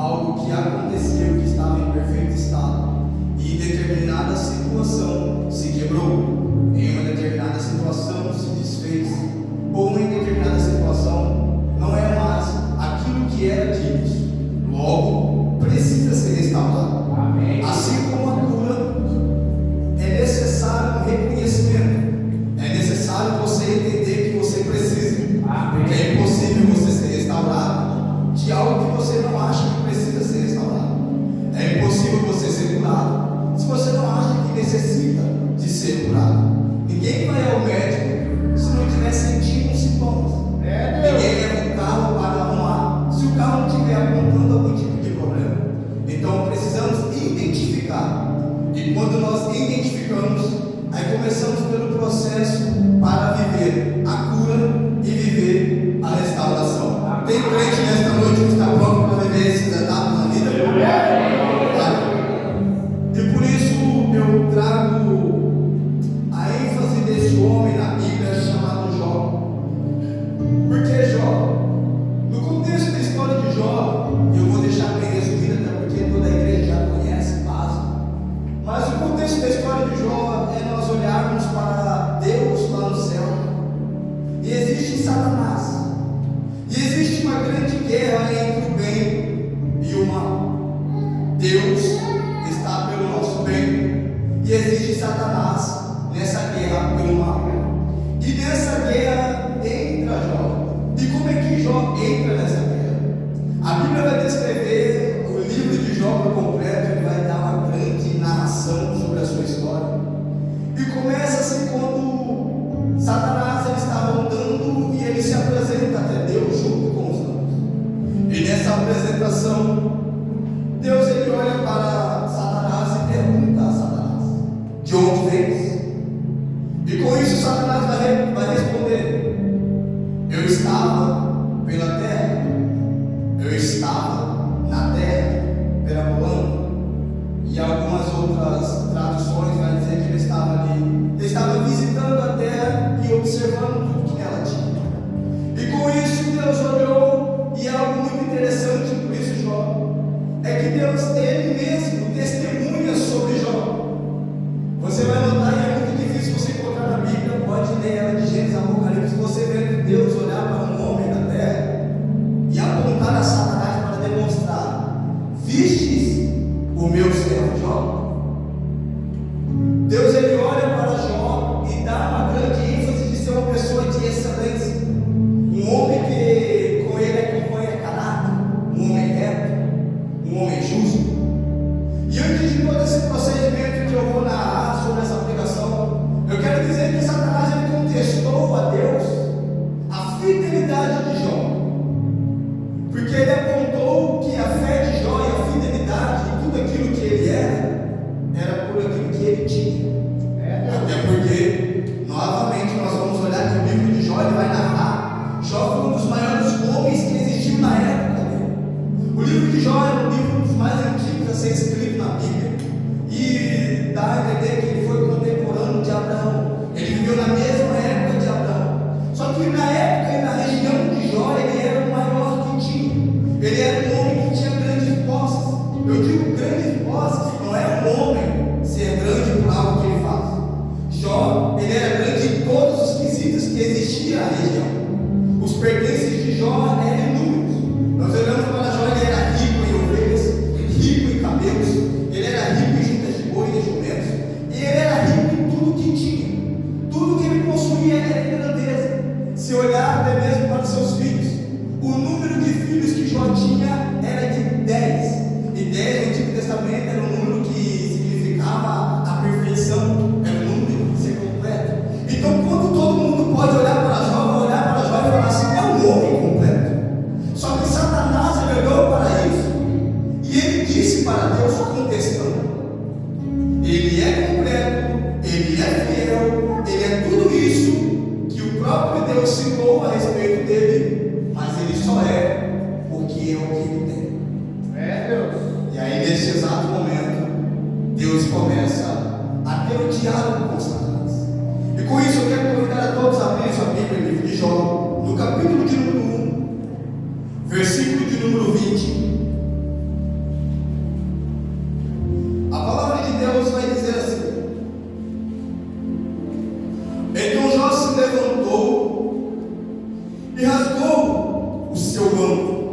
algo que aconteceu, que estava em perfeito estado, e em determinada situação se quebrou, em uma determinada situação se desfez, ou em determinada situação não é mais aquilo que era de início, logo precisa ser restaurado. Amém. Assim como a cura, é necessário um reconhecimento, é necessário você entender que você precisa, porque é impossível você ser restaurado de algo que você não acha que precisa ser restaurado. É impossível você ser curado se você não acha que necessita de ser curado. Ninguém vai ao médico se não estiver sentindo sintomas. Ninguém leva o carro para arrumar se o carro não estiver apontando algum tipo de problema. Então precisamos identificar, e quando nós identificamos, aí começamos pelo processo para viver a cura e viver a restauração. Tem crente nesta noite que está pronto para viver esses etapas na vida? E por isso eu trago a ênfase desse homem na Bíblia chamado Jó. Porque Jó, no contexto da história de Jó, eu vou deixar bem resumido, até porque toda a igreja já conhece, básico. Mas o contexto da história de Jó é nós olharmos para Deus lá no céu, e existe Satanás, e existe uma grande guerra entre o bem e o mal. Deus está pelo nosso bem, e existe Satanás nessa guerra pelo mal. E nessa guerra entra Jó. E como é que Jó entra nessa guerra? A Bíblia vai descrever o livro de Jó por completo, ele vai dar uma grande narração sobre a sua história. E começa assim quando Satanás ele está rondando e ele se apresenta até Deus junto com os anjos. E nessa apresentação, Deus ele olha para Satanás e pergunta a Satanás: de onde vens? E com isso Satanás vai responder: eu estava pela terra, eu estava na terra, perambulando. E algumas outras traduções vai dizer que ele estava ali, ele estava visitando a terra e observando tudo que ela tinha. E com isso Deus olhou, e é algo muito interessante por isso Jó, é que Deus, ele mesmo testemunha sobre Jó. Você vai notar, e é muito difícil você encontrar na Bíblia, pode ler ela de Gênesis a Apocalipse, você vê Deus olhar para um homem da terra e apontar a Satanás para demonstrar: vistes o meu servo Jó? Deus ele olha para Jó e dá uma grande ênfase de ser uma pessoa de excelência, um homem que com ele acompanha caráter, um homem reto, um homem justo. E antes de todo esse procedimento que eu vou narrar sobre essa pregação, eu quero dizer que Satanás ele contestou a Deus a fidelidade de Jó, porque ele apontou que a fé de Jó e a fidelidade e tudo aquilo que ele era por aquilo que ele tinha. Até porque, novamente, nós vamos olhar que o livro de Jó ele vai narrar. Jó foi um dos maiores homens que existiu na época dele. O livro de Jó é um livro dos mais antigos a ser escrito na Bíblia, e dá a entender que ele foi contemporâneo de Abraão. Ele viveu na mesma época de Abraão. Só que na época e na região de Jó ele era o maior que tinha. Ele era um homem que tinha grandes posses. Eu digo grandes posses, não é um homem ser grande por algo que ele faz. Jó, ele era grande em todos os quesitos que existia na região. Os pertences de Jó eram inúmeros. Nós olhamos para Jó, ele era rico em ovelhas, rico em camelos, ele era rico em juntas de boi e jumentos, e ele era rico em tudo que tinha. Tudo que ele possuía era grandeza. Se olhar até mesmo para os seus filhos, o número de filhos que Jó tinha era de 10. E 10 no Antigo Testamento era um número que significava a perfeição, era um número de ser completo. Então, quando todo mundo pode olhar para Jó, vai olhar para Jó e falar assim: é um homem completo. Só que Satanás ele olhou para isso e ele disse para Deus, contestando: ele é completo, ele é fiel, ele é tudo isso que o próprio Deus citou a respeito dele, mas ele só é porque é o que ele tem. Deus. E aí, nesse exato momento, Deus começa a ter um diálogo com Satanás. E com isso eu quero convidar a todos a abrir sua Bíblia no livro de Jó, no capítulo de número 1, versículo de número 20. manto,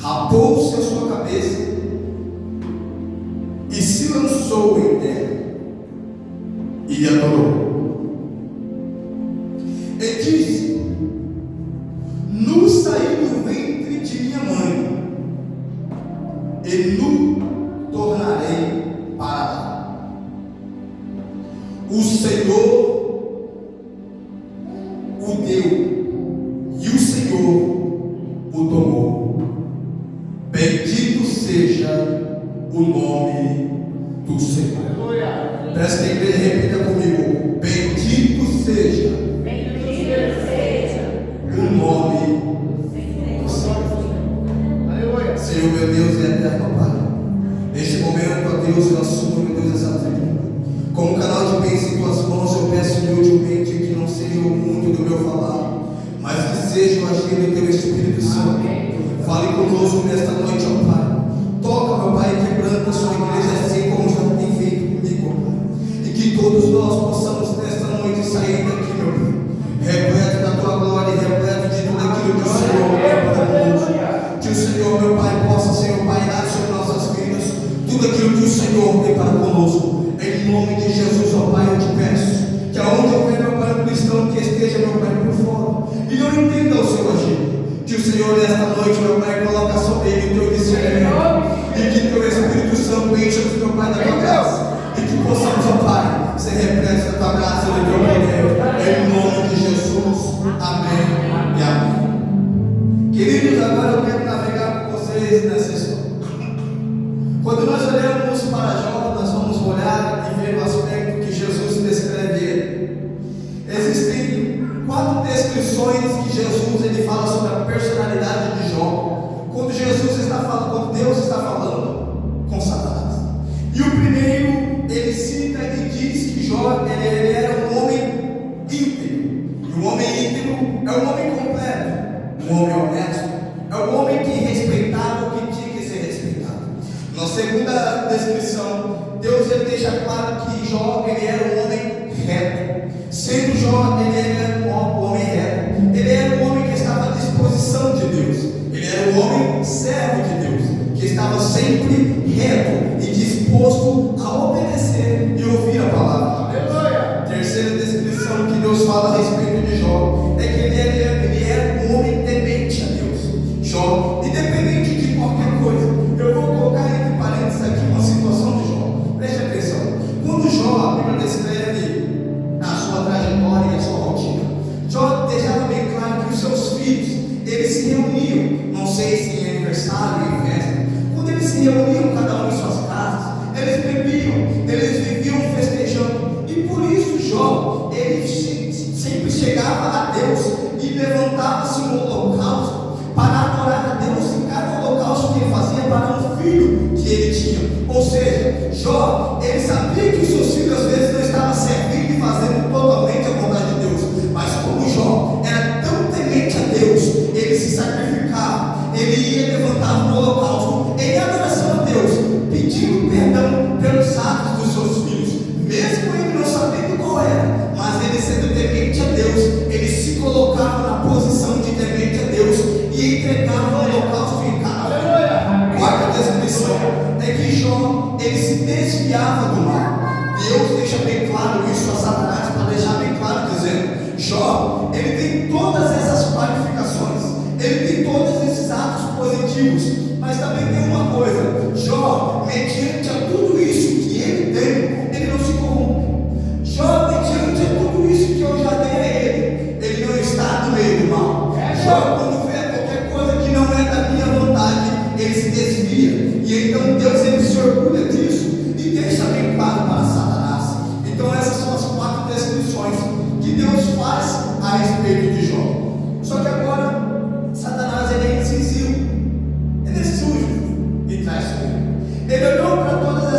rapou-se a sua cabeça e se lançou em terra e lhe adorou. E disse: nu saí do ventre de minha mãe, e nu tornarei para lá. O Senhor o deu, e o Senhor o tomou. Bendito seja o nome do Senhor. Presta a igreja, repita comigo: bendito seja o nome do Senhor. Senhor, meu Deus e eterno Pai, neste momento, ó Deus, eu assumo, meu Deus, essa tribuna como canal de bênção em tuas mãos. Eu peço humildemente que não seja o muito do meu falar, mas que seja o agir do teu Espírito Santo. Fale conosco nesta noite, ó Pai. Toca, meu Pai, quebrando a sua igreja assim como já tem feito comigo, ó Pai. E que todos nós possamos nesta noite sair daqui, meu Pai, repleto da tua glória e repleto de tudo aquilo que o Senhor tem para conosco. Que o Senhor, meu Pai, possa, Senhor Pai, dar sobre nossas vidas tudo aquilo que o Senhor tem para conosco. Em nome de Jesus, ó Pai, eu te peço que aonde houver, meu Pai, um cristão que esteja, meu Pai, por fora e não entenda o seu agir, que o Senhor nesta noite, meu Pai, coloca sobre ele o teu discernimento e que teu Espírito Santo encha, meu Pai, da tua graça e que possamos, ó Pai, ser repletos da tua graça e do teu poder, em nome de Jesus. Amém e amém. Queridos, agora eu quero navegar com vocês nessa história. Quando nós olhamos para Jó, nós vamos olhar e ver o aspecto que Jesus descreve ele. Existem 4 descrições que Jesus ele fala sobre a personalidade de Jó, quando Jesus está falando, quando Deus está falando com Satanás. E o primeiro, ele cita e diz que Jó ele era um homem íntegro. E um homem íntegro é um homem completo, um homem honesto, é um homem que respeitava o que tinha que ser respeitado. Na segunda descrição, Deus ele deixa claro que Jó ele era um homem reto. Sendo Jó ele era um homem reto, ele era um homem que estava à disposição de Deus, ele era um homem servo de Deus, que estava sempre reto e disposto a obedecer e ouvir a palavra. Aleluia. Terceira descrição que Deus fala a respeito de Jó é que ele era um homem temente a Deus. Jó, independente de qualquer coisa, eu vou colocar entre parênteses aqui uma situação de Jó. Preste atenção. Quando Jó, a Bíblia descreve a sua trajetória e a sua rotina, Jó deixava bem claro que os seus filhos, eles se reuniam, não sei se em aniversário, em festa, quando eles se reuniam, cada um em suas casas, eles bebiam, eles viviam festejando, e por isso Jó, ele sempre chegava a Deus e levantava-se um holocausto para adorar a Deus, e cada holocausto que ele fazia para um filho que ele tinha. Ou seja, Jó, ele sabia que os seus filhos às vezes não estavam servindo e fazendo totalmente a vontade de Deus, mas como Jó era tão temente a Deus, ele se sacrificava, ele ia levantar um holocausto em adoração a Deus, pedindo perdão pelos atos dos seus filhos, mesmo ele não sabendo qual era, mas ele sendo temente a Deus, ele se colocava na posição de temente a Deus e entregava o holocausto em casa. Quarta descrição é que Jó ele se desviava do mal. Deus deixa bem claro isso a Satanás, para deixar bem claro, dizendo: Jó, ele tem todas essas qualificações, ele tem todos esses atos positivos, mas também tem uma coisa: Jó, mediante a tudo isso que ele tem, ele não se corrompe. Jó, mediante a tudo isso que eu já dei a ele não está no meio do mal. Jó, quando vê qualquer coisa que não é da minha vontade, ele se desvia, e então Deus ele se orgulha disso e deixa bem claro para Satanás. Então essas são as 4 descrições que Deus faz a respeito de Jó. Só que agora Satanás ele é incisivo, ele é sujo e traiçoeiro. Ele olhou para todas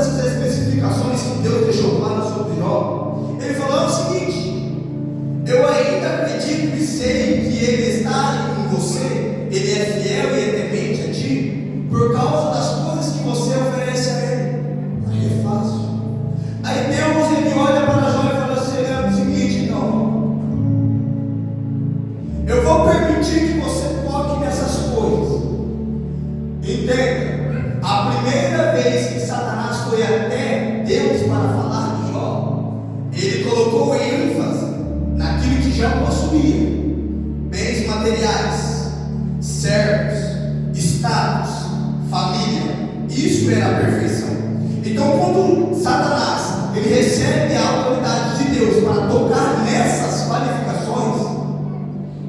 Isso era a perfeição. Então, quando Satanás ele recebe a autoridade de Deus para tocar nessas qualificações,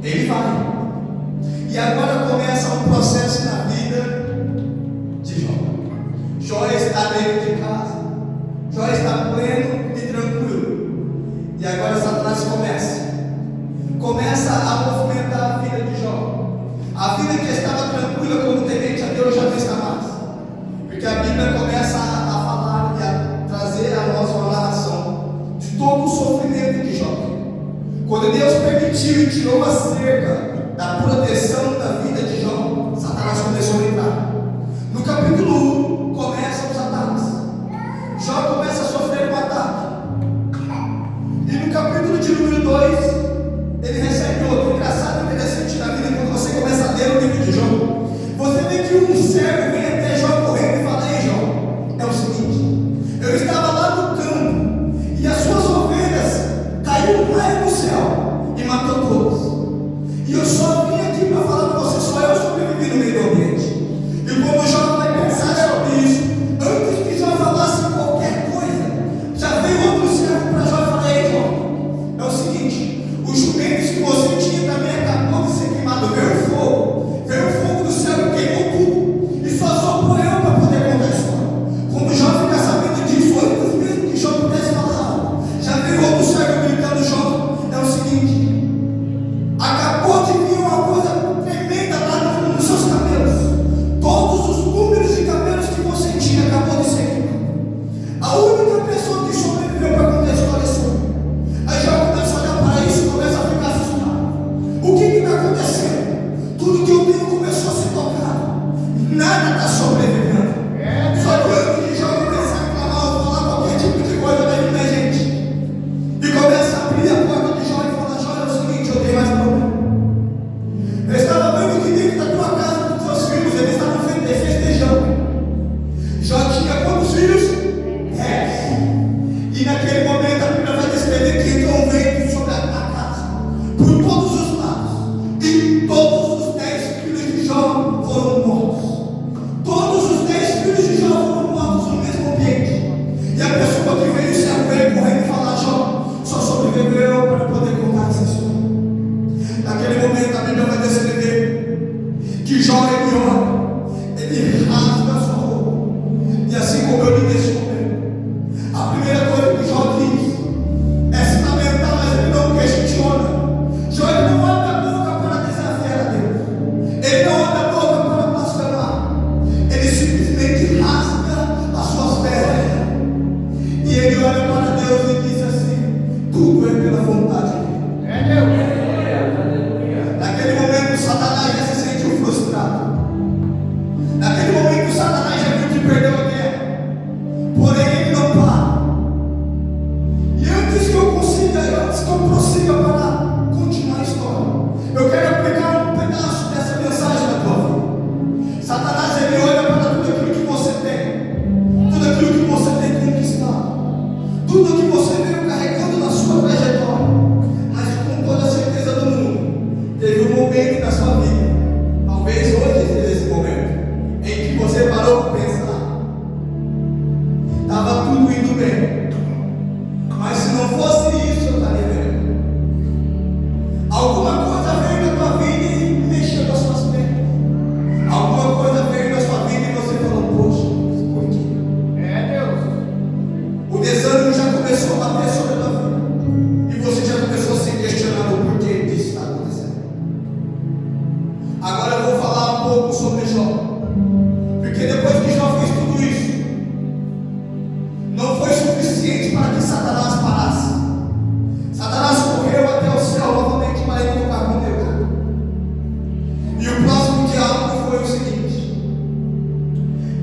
ele vai. E agora começa um processo na vida de Jó. Jó está dentro de casa. Jó está pleno e tranquilo. E agora Satanás começa a movimentar a vida de Jó. A vida que estava tranquila como temente a Deus já não está mais. Porque a Bíblia começa a falar e a trazer a nós uma narração de todo o sofrimento de Jó. Quando Deus permitiu e tirou a cerca da proteção da vida de Jó, Satanás começou a entrar. No capítulo 1 começa os ataques. Jó começa a sofrer um ataque. E no capítulo de número 2 ele recebe outro. Engraçado e interessante na vida, quando você começa a ler o livro de Jó, você vê que um servo vem até Jó correndo e fala: ei Jó, é o seguinte, eu estava lá no campo e as suas ovelhas caiu um raio no céu e matou todas. E eu só vim aqui para falar para você, só eu sobrevivi no meio do ambiente. E quando Jó vai pensar sobre isso, antes que Jó falasse qualquer coisa, já veio outro servo para Jó e falou: ei Jó, é o seguinte, os jumentos que você tinha também acabou de ser queimado. Veio fogo do céu e queimou tudo. E só sobrou eu para poder contar a história. Quando Jó fica sabendo disso, antes mesmo que Jó pudesse falar algo, já veio outro servo gritando: Jó, é o seguinte, acabou de vir uma coisa tremenda lá nos seus cabelos. Todos os números de cabelos que você tinha acabou de ser queimado. A única pessoa que sobreviveu para contar a história é sua. Aí já começa a olhar para isso e começa a ficar assustado. O que está acontecendo? Tudo que eu tenho começou a ser tocado. Nada está sobrevivendo. Só que antes de já começar a clamar ou falar qualquer tipo de coisa, vai vir a gente e começa a abrir a porta de Jó e fala: Jó, é o seguinte, eu tenho mais problema. Eu estava vendo que dentro da tua casa, dos teus filhos, eles estavam festejando. Jó tinha quantos filhos? 10. E naquele momento a Bíblia vai descrever que entrou um vento sobre a casa, por todos os lados, e todos os 10 filhos de Jó foram mortos. Todos os 10 filhos de Jó foram mortos no mesmo ambiente. E a pessoa que veio se veio correndo e falar: Jó, só sobreviveu eu para poder contar essa história. Naquele momento a Bíblia vai descrever que Jó ele ora, ele rasga a sua roupa. E assim como eu li nesse momento, a primeira coisa que Jó diz é se lamentar, mas ele não questiona. Jó ele não abre a boca para desafiar a Deus. Ele não abre a boca para blasfemar. Ele simplesmente rasga as suas vestes. E ele olha para Deus e diz assim: tudo é pela vontade de Deus. É Deus. Naquele momento Satanás já se sentiu frustrado. Naquele momento Satanás já viu que perdeu a guerra. Porém ele não para. E antes que eu prossiga para continuar a história, eu quero aplicar um pedaço dessa mensagem na tua vida. Satanás ele olha para tudo aquilo que você tem, tudo aquilo que você tem conquistado, tudo que você veio carregando na sua trajetória. Mas com toda a certeza do mundo, teve um momento na sua vida, talvez hoje seja esse momento, em que você parou para pensar: estava tudo indo bem, mas se não fosse isso eu estaria vendo. Alguma coisa veio na tua vida e mexeu nas suas pernas. Alguma coisa veio na sua vida e você falou: poxa, por quê? É Deus. O desânimo já começou a bater sobre a tua vida e você já começou a se questionar o porquê disso está acontecendo. Agora eu vou falar um pouco sobre Jó, porque depois que Jó fez tudo isso, não foi suficiente para que Satanás parasse. Satanás correu até o céu novamente para encontrar com Deus. E o próximo diálogo foi o seguinte: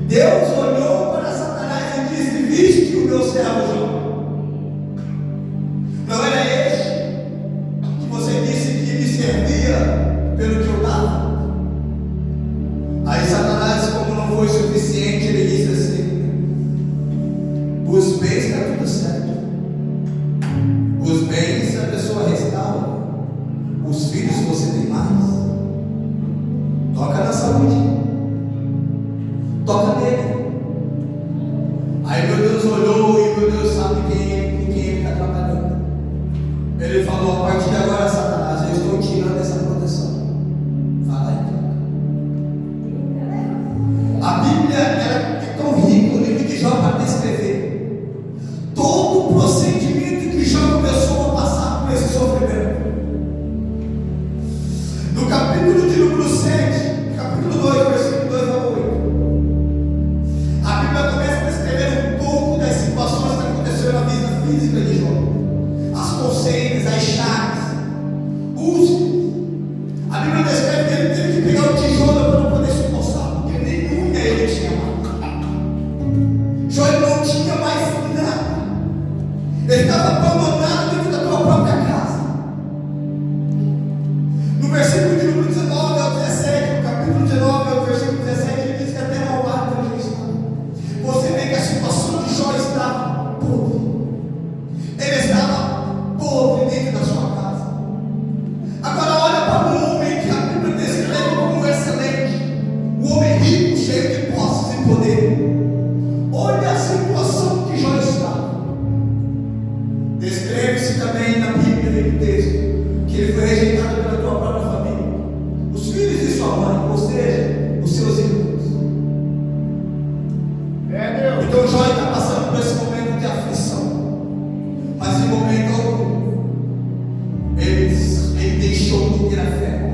Deus olhou para Satanás e disse: viste o meu servo Jó? Não era este que você disse que me servia pelo que eu dava? Aí Satanás, como não foi suficiente, ele disse assim: os bens está tudo certo. Os bens a pessoa restaura. Os filhos você tem mais. Toca na saúde. Toca nele. A Bíblia ela é tão rica, o livro de Jó, para descrever todo o procedimento que Jó começou a passar por esse sofrimento. No capítulo de número 7, capítulo 2, versículo 2 a 8, a Bíblia começa a descrever um pouco das situações que aconteceram na vida física de Jó, as coceiras, as chagas, úlceras. A Bíblia descreve que ele teve que pegar o tijolo para poder se coçar, porque nem unha ele tinha mais. Jó não tinha mais nada. Ele estava abandonado dentro da tua própria casa. No versículo de número 19 ao 17, no capítulo 19 ao versículo 17, ele diz que até na hora que ele estava. Você vê que a situação de Jó estava podre. Ele estava podre dentro da sua casa. Agora olha para um homem que a Bíblia descreve como excelente, um homem rico, cheio de posses e poder. Olha a situação que Jó estava. Descreve-se também na Bíblia, no texto, que ele foi rejeitado pela tua própria família, os filhos de sua mãe, ou seja, os seus irmãos. Então Jó está passando por esse momento de aflição, mas em momento algum ele deixou de ter a fé.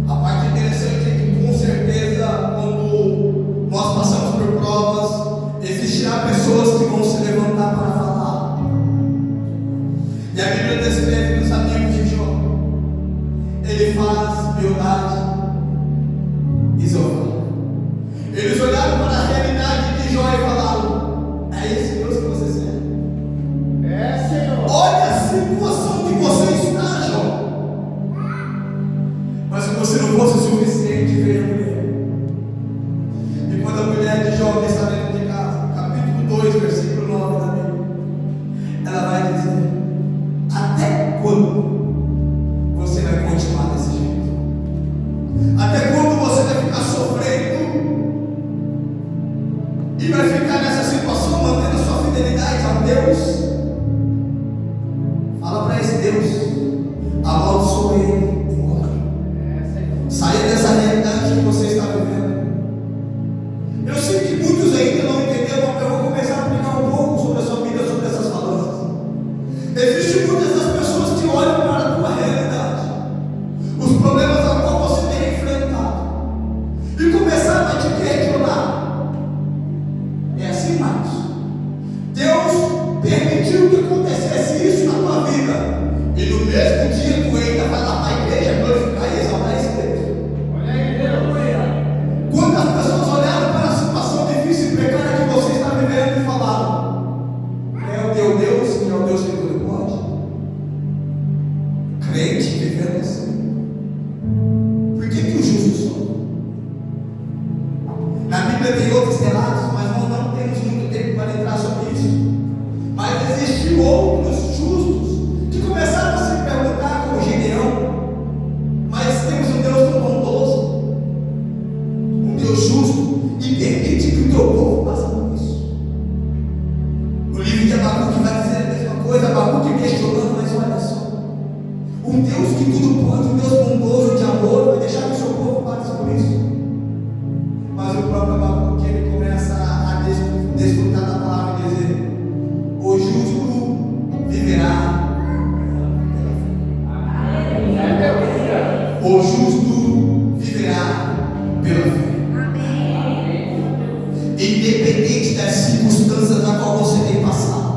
A parte interessante é que com certeza quando nós passamos por provas, existirá pessoas que vão se levantar para falar. E a Bíblia descreve nos amigos de Jó, ele faz Bildade e Zophar. Eles olharam para a realidade de Jó e falaram: é esse Deus que você serve? É, Senhor. Olha a situação que você está, Jó. Mas se você não fosse o suficiente, veio a mulher. E quando a mulher de Jó está dentro de casa, capítulo 2, versículo 9 da Bíblia, ela vai dizer: até quando você vai continuar desse jeito? Até quando você vai ficar sofrendo e vai ficar nessa situação, mantendo a sua fidelidade a Deus? Fala para esse Deus: amaldiçoe ele e morre. Saia dessa realidade que você está vivendo. Eu sei que muitos ainda não entenderam, mas eu vou começar a aplicar um pouco sobre a sua vida, sobre essas balanças. Existem muitas das pessoas que olham para a tua realidade, os problemas a qual você tem enfrentado, e começaram a te questionar. É assim, Marcos? Deus permitiu que acontecesse isso na tua vida, e no mesmo dia tu ainda vai lá para a igreja glorificar e exaltar esse Deus. Olha aí, Deus. Quantas pessoas olharam para a situação difícil e precária que você está vivendo e falaram: é o teu Deus que é o Deus que tudo pode? Crente vivendo assim. Por que o justo sofre? Na Bíblia tem outros relatos, mas nós não temos muito tempo para entrar sobre isso. Mas existem outros justos que começaram a se perguntar, como Gideão: mas temos um Deus tão bondoso, um Deus justo, e permite que o teu povo passe por isso. O livro de Abacuque vai dizer a mesma coisa. Abacuque questionando, mas olha só, um Deus que tudo pode, um Deus bondoso, de amor, vai deixar que o seu povo passe por isso. Mas o próprio Abacuque, ele começa a desfrutar da palavra e dizer: o justo viverá pela fé. O justo viverá pela fé. Independente das circunstâncias da qual você tem passado.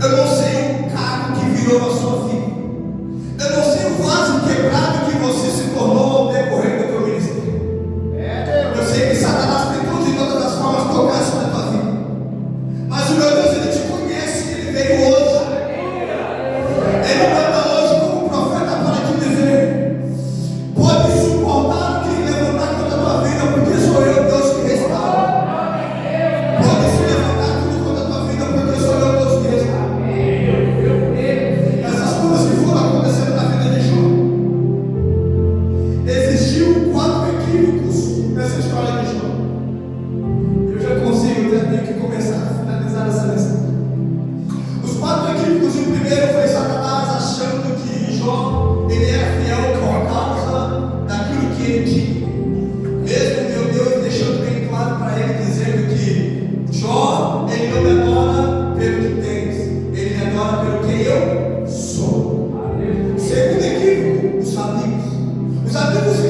Eu não sei o cargo que virou na sua vida. Eu não sei o vaso quebrado que você se tornou ao decorrer do teu ministério. Eu sei que Satanás tentou de todas as formas tocar sobre a tua vida. Mas o meu Deus, ele te conhece, ele veio hoje. Ele manda hoje como profeta para te dizer: pode suportar o que levantar contra a tua vida, porque sou eu, Deus, que restaura. Pode se levantar tudo contra a tua vida, porque sou eu, Deus, que restaura. Essas coisas que foram acontecendo na vida de Jó, existiu 4 equívocos nessa história de Jó. Eu já consigo ter que começar a finalizar essa lição. Os 4 equívocos, o primeiro foi Satanás achando que Jó ele era fiel por causa daquilo que ele tinha. Mesmo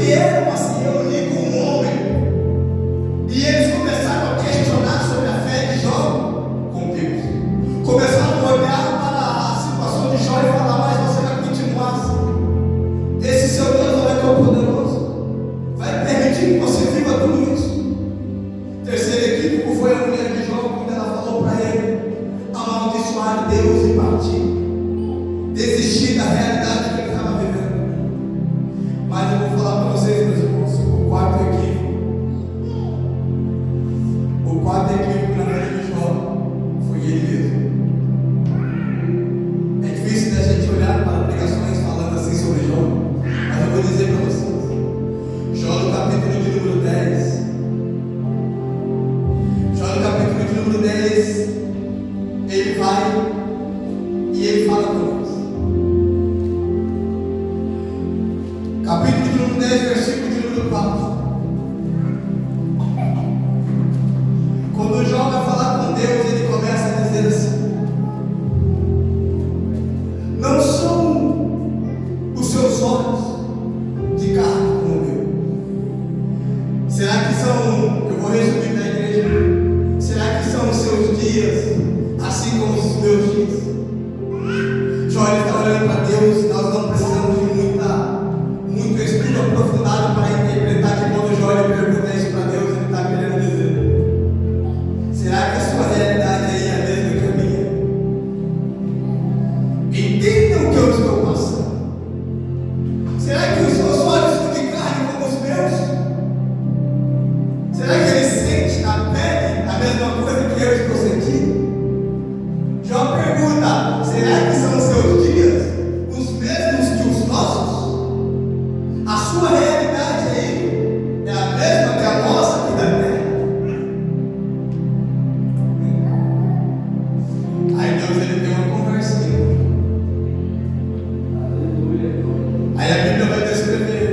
vieram a se reunir com um homem e eles começaram a questionar sobre a fé de Jó com Deus. Começaram a olhar para a situação de Jó e falar: mas você vai continuar assim? Esse seu Deus não é tão poderoso? Vai permitir que você viva tudo isso? Terceiro equívoco foi a mulher de Jó, quando ela falou para ele amaldiçoar Deus e partir, desistir da realidade que ele estava vivendo. Mas eu vou falar para vocês, meus irmãos, o quarto equívoco na vida de Jó foi ele mesmo. É difícil da gente olhar para pregações falando assim sobre Jó, mas eu vou dizer para vocês. Jó no capítulo de número 10. Jó no capítulo de número 10, ele vai e ele fala para nós. Capítulo de número 10, versículo de número 4. Quando Jó vai falar com Deus, ele começa a dizer assim: não são os seus olhos de carne como o meu. Será que são, eu vou resumir da igreja, será que são os seus dias assim como os meus dias? Jó está olhando para Deus. Nós não precisamos de muito estudo aprofundado para interpretar que quando Jó pergunta isso para Deus, ele está querendo dizer: será que a sua realidade aí é a mesma que a minha? Entendam o que eu estou passando. Será que os seus olhos são de carne como os meus? Será que ele sente na pele a mesma coisa que eu estou sentindo? Jó pergunta: será que são os seus dias os mesmos que os nossos? A sua realidade aí é a mesma que a nossa aqui da terra? Aí Deus ele tem uma conversinha. Aí a Bíblia vai descrever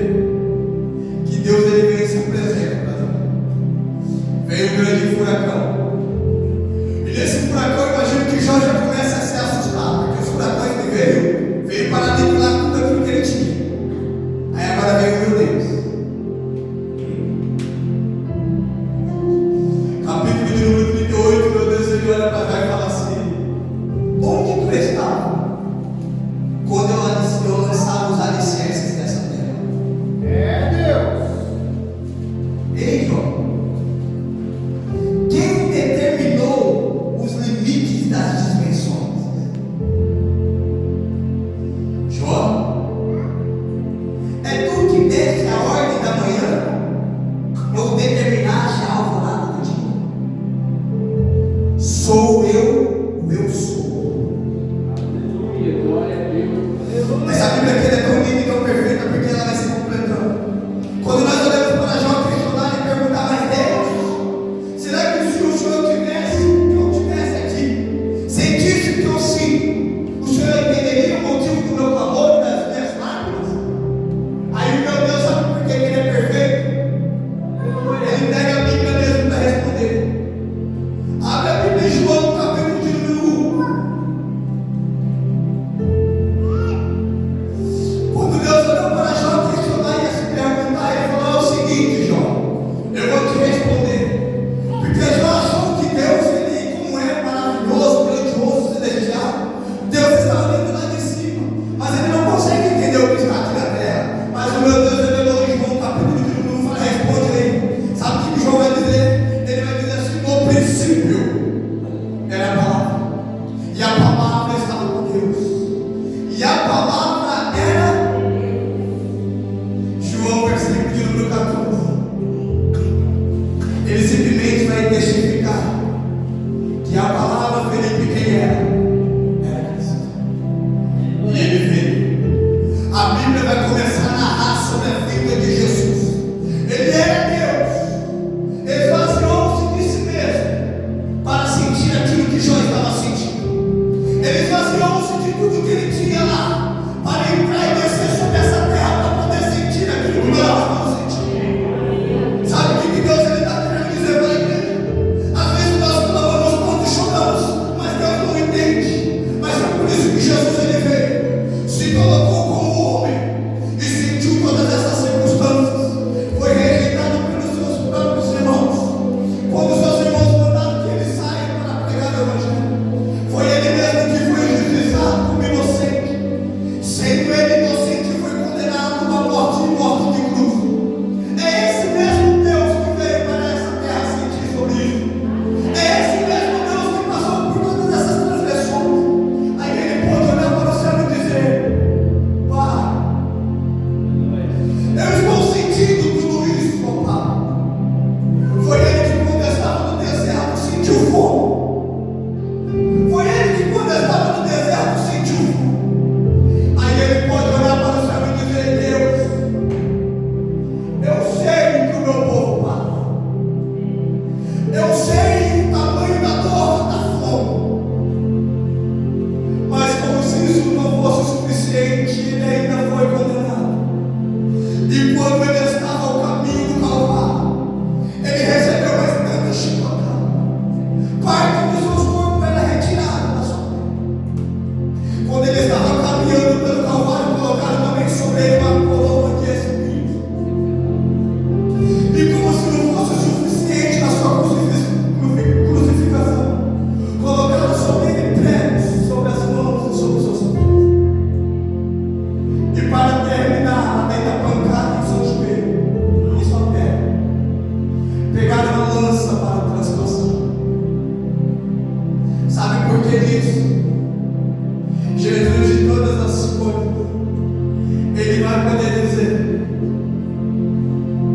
que Deus ele veio se apresentar para nós. Veio um grande furacão. E nesse furacão, imagino que Jó já começa a se assustar, porque os furacões que veio para aniquilar tudo aquilo que ele tinha. Aí agora veio o meu Deus. Capítulo de número 38, meu Deus, ele olha para cá e fala assim: onde tu estava quando eu lançava os alicerces dessa terra? É Deus. Ei, Jó, quem determinou os limites das dimensões? Jó, é tu que deste a ordem da manhã, ou determinaste a alvorada do dia? Sou eu sou. Aleluia, glória a Deus. Mas a Bíblia aqui é tão linda e tão perfeita, porque ela vai se completando. Quando nós olhamos para Jó, questionar e perguntar: mas Deus, será que se o Senhor tivesse aqui, sentisse o que eu sinto, o Senhor entenderia o motivo do meu clamor e das minhas lágrimas? Aí meu Deus, sabe por que ele é perfeito? Ele pega a Bíblia mesmo para responder. Abre a Bíblia em João, capítulo de número 1. Quando Deus olhou para Jó questionar e se perguntar, ele falou: é o seguinte, Jó, eu vou te responder. Porque Jó achou que Deus, ele, como é maravilhoso, grandioso, celestial, Deus está olhando lá de cima, mas ele não consegue entender o que está aqui na terra. Mas o meu Deus revelou em João, capítulo de número 1, responde aí. Sabe o que João vai dizer? Ele vai dizer assim: no princípio era a palavra, e a palavra estava com Deus, e a palavra era. João, versículo de número 14. Ele simplesmente vai testificar que a palavra, Felipe, quem era? Era Cristo. E ele veio. A Bíblia vai começar a narrar sobre a vida de Jesus. Ele era Deus. Ele esvaziou-se de si mesmo para sentir aquilo que Jó estava sentindo. Ele esvaziou-se de tudo que ele tinha lá para entrar e descer sobre essa terra para poder sentir aquilo que nós estamos sentindo. Sabe o que Deus está querendo dizer para a igreja? Às vezes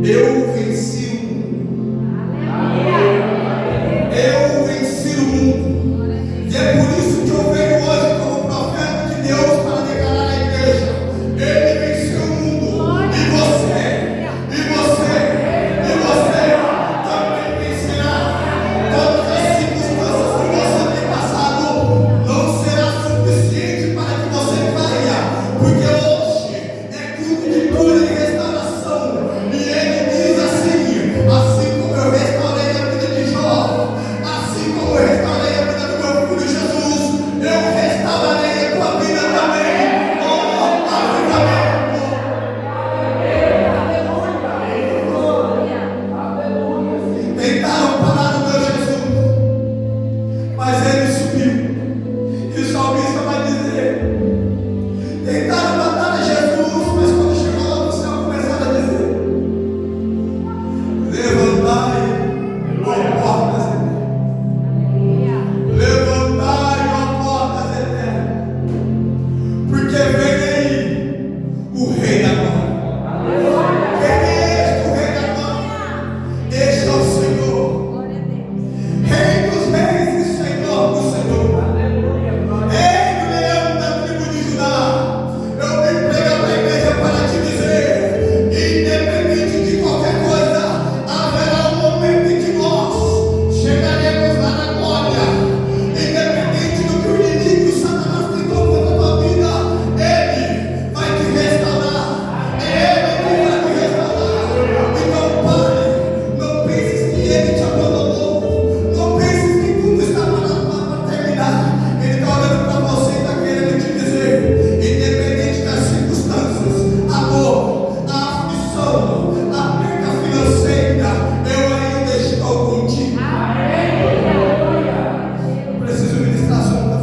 Eu venci o mundo. Eu venci o mundo. E é por isso que eu venho hoje como profeta de Deus para declarar à igreja: Ele venceu o mundo. E você, também vencerá. Todas as circunstâncias que você tem passado não será suficiente para que você caia, porque hoje é culto de cura e restauração. E Ele diz assim como eu restaurei a vida de Jó, assim como eu restaurei a vida do meu filho Jesus, eu restaurarei a tua vida também. Oh, avivamento. Tentaram parar o meu Jesus, mas Ele subiu. E o salmista vai dizer: tentaram matar a Jesus, mas quando chegou lá no céu começaram a dizer: levantai, ó portas eternas. Levantai, ó portas eternas. Porque vem aí o Rei da Glória. Quem é este o Rei da Glória? Este é o Senhor, Rei dos reis e Senhor do Senhor. Ei, leão da tribo de Judá, eu vim pregar para a igreja para te dizer: independente de qualquer coisa, haverá um momento em que nós chegaremos lá na glória. Independente do que o inimigo, o Satanás tentou contra a tua vida, Ele vai te restaurar. Ele que vai te restaurar. Então pare, não penses que Ele te abandonou, não penses que tudo está para terminar. Ele está olhando para você e está querendo te dizer: independente das circunstâncias, a dor, a aflição, a perda financeira, eu ainda estou contigo. Eu preciso ministrar sobre a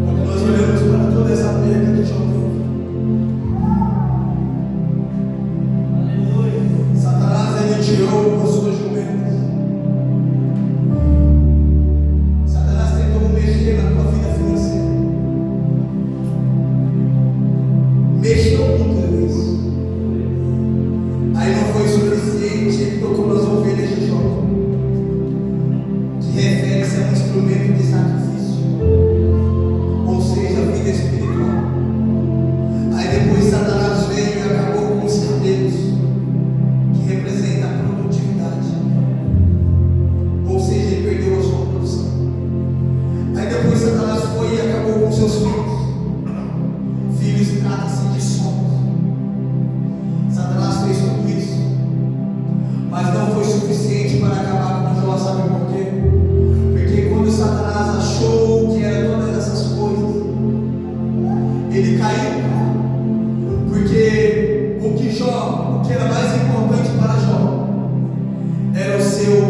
Quando nós olhamos para toda essa perda que Jó teve, Satanás ele tirou as suas jumentas. Satanás tentou mexer na tua vida financeira. Mexeu com tudo isso. Aí não foi suficiente, ele tocou nas ovelhas de Jó, que refere-se a um instrumento de sacrifício, ou seja, a vida espiritual. Aí depois Satanás veio e acabou com os cabelos, que representa a produtividade, ou seja, ele perdeu a sua produção. Aí depois Satanás foi e acabou com seus filhos. Filhos trata-se de sonhos. Satanás fez tudo isso, mas não foi suficiente para acabar com Jó. Sabe por quê? Porque quando Satanás achou que era todas essas coisas, ele caiu. Porque o que era mais importante para Jó era o seu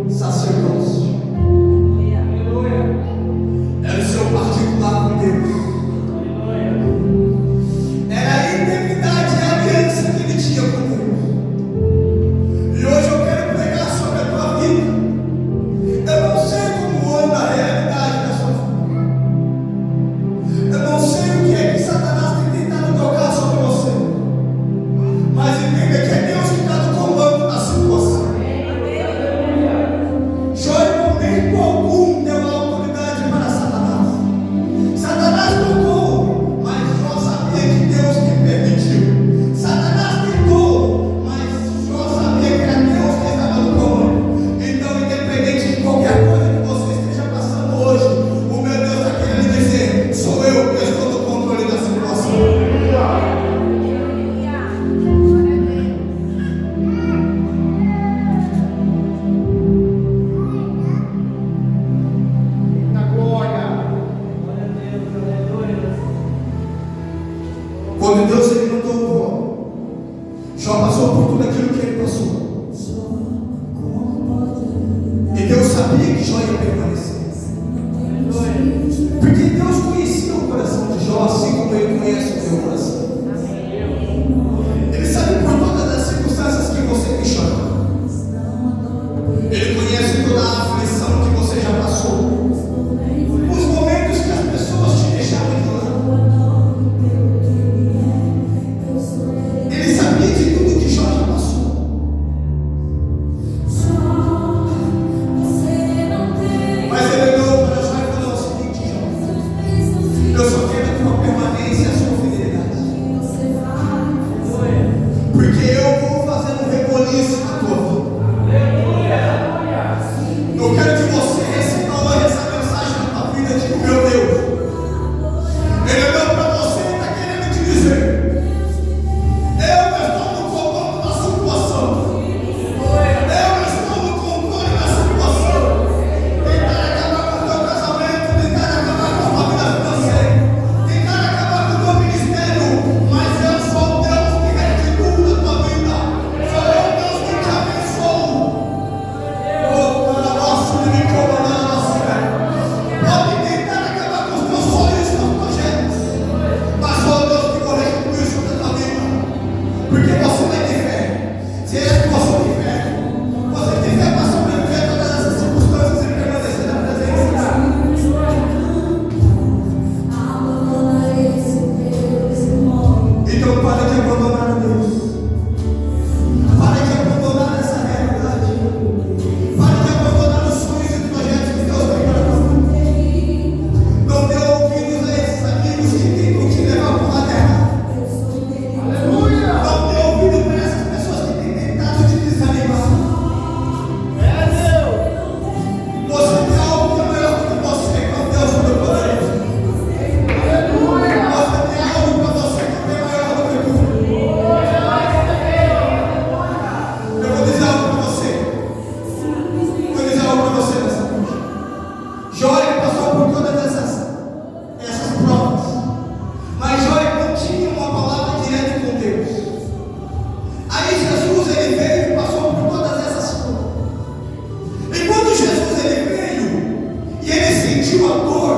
sacerdócio, era o seu particular com Deus, era a integridade e a aliança que ele tinha com Deus. E hoje eu quero pregar sobre a tua vida. Eu não sei como anda a realidade da sua vida. Eu não sei o que é que Satanás tem tentado tocar sobre você. Mas entenda que é Deus que está no comando da situação. Jó em momento algum deu a autoridade para Satanás. Satanás tocou, mas Jó sabia que Deus que permitiu. Satanás tentou, mas Jó sabia que era Deus que estava no comando. Então, independente de qualquer coisa que você esteja passando hoje, o meu Deus está querendo dizer: sou eu que estou no controle da situação. sentiu a dor